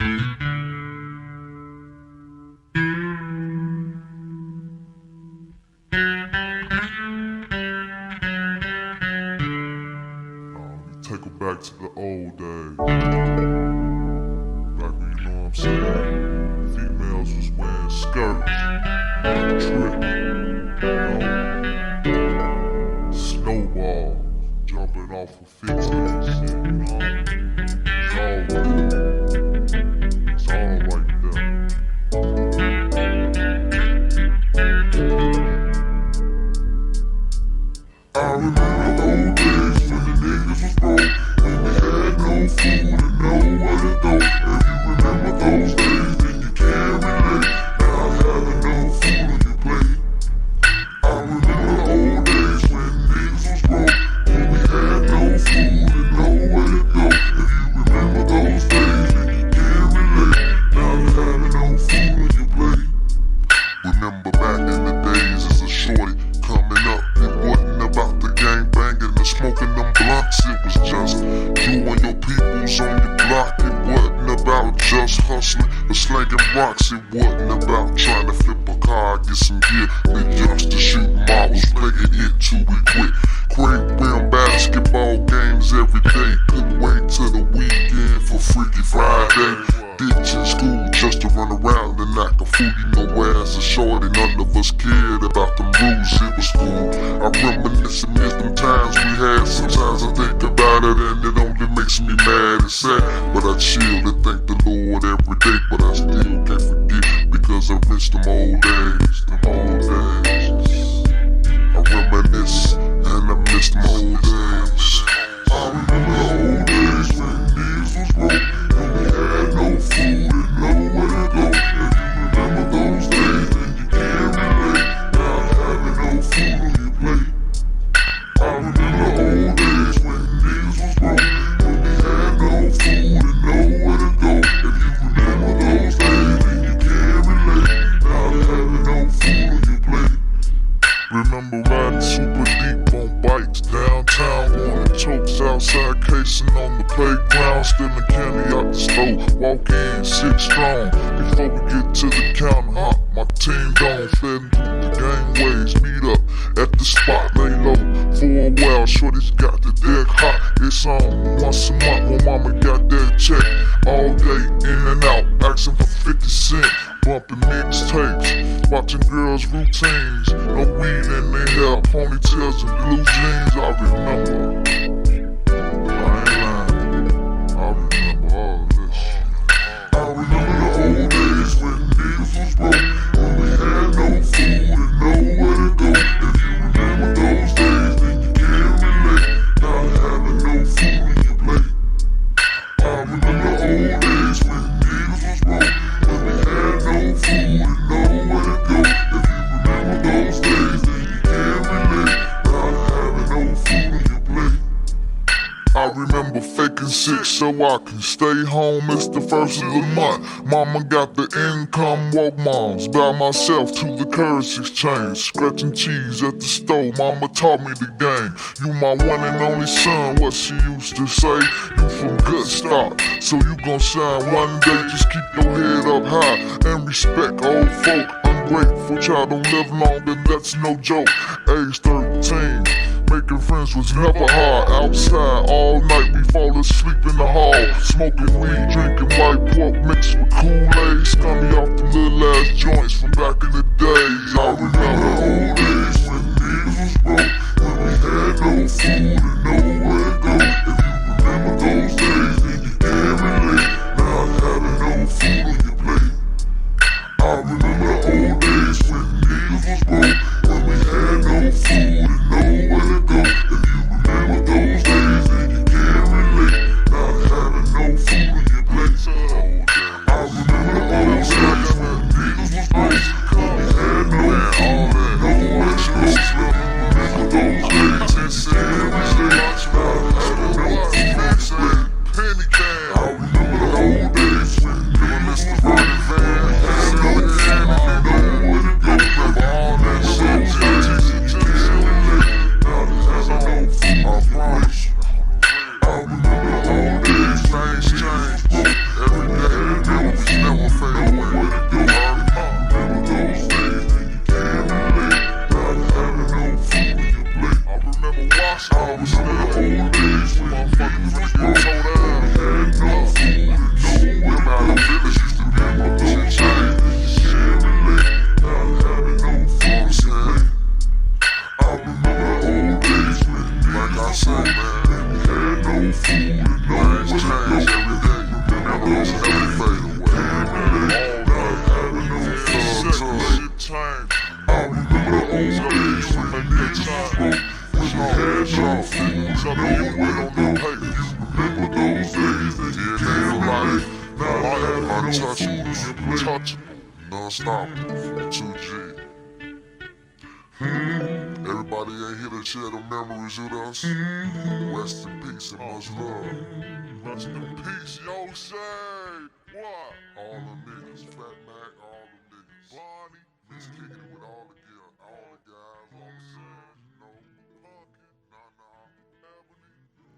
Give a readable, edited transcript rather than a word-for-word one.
Take her back to the old days. Back when, you know what I'm saying, females was wearing skirts, tripping, snowballs, jumping off of 50s and shit, it's all right there. I remember old days when the niggas was broke, when we had no food and nowhere to go. If you remember those days, then you can't relate. Now having no food on your plate. I remember old days when niggas was broke, when we had no food and nowhere to go. If you remember those days, then you can't relate. Now having no food on your plate. Remember back in the days as a shorty coming up, it wasn't about the gang banging and smoking them blunts. It was just you and your peoples on your block. It wasn't about just hustling or slanging rocks. It wasn't about trying to flip a car, get some gear. The youngsters shoot marbles, playing it till we quit. Great rim basketball games every day. Couldn't wait till the weekend for Freaky Friday. Ditching school just to run around and act a fool. You know, as a shorty, none of us cared about them rules. It was cool. I reminisce and miss them times we had. Sometimes I think about it and it only makes me mad and sad. But I chill and thank the Lord every day. But I still can't forget because I miss them old days. Them old days. I reminisce and I miss them old days. I remember the old days when niggas was broke, when we had no food and nowhere to go. If you remember those days, then you can't relate. Now having no food on your plate. I remember old days when niggas was broke, when we had no food and nowhere to go. If you remember those days, then you can't relate. Now having no food on your plate. Remember riding super deep on bikes downtown, on the chokes outside, casing on the playground, stealing candy out the store, walk in 6 strong. Before we get to the counter, hop my team down, fed through the gangways, meet up at the spot, lay low for a while. Shorty's got the deck hot, it's on once a month when mama got that check. All day in and out, asking for 50 cents. Bumping mixtapes, watching girls' routines. No weed in their hair, ponytails and blue jeans. I remember, I ain't lying, I remember all this shit. I remember the old days when niggas was broke, when we had no food and nowhere to go. If you remember those days, then you can't relate. Now having no food on your plate. I remember the old days when niggas was broke, when we had no food and nowhere to go. If you remember those days, then you can't relate. Now having no food on your plate. I remember faking sick so I can stay home. It's the first of the month. Mama got the income, walk moms by myself to the currency exchange, scratching cheese at the store. Mama taught me the game. You my one and only son, what she used to say. You from good stock, so you gon' shine one day. Just keep your head up high and respect old folk. Ungrateful child don't live long, and that's no joke. Age 13, making friends was never hard. Outside all night, we fall asleep in the hall. Smoking weed, drinking white pork mixed with Kool-Aid. Scummy off the little ass joints from back in the days. I remember old days when niggas was broke, when we had no food and nowhere to go. If you remember those days, then you can't relate. Now having no food on your plate. I remember the old days when niggas was broke, when we had no food and nowhere to go. If you remember those days, then you can't relate. Now having no food on your plate. I remember the old days when niggas was broke, when we had those days fade away. Not having no fun. I remember the old days when the niggas was broke. When we had no food, nowhere to go. You remember those days and you can't lie. Not having no food to play. Non-stop, 2G. Everybody ain't here to share the memories with us. Rest in peace and much love. Rest in peace, yo, say what? All them niggas, Fat Mac, all them niggas. Bonnie, Miss Kicking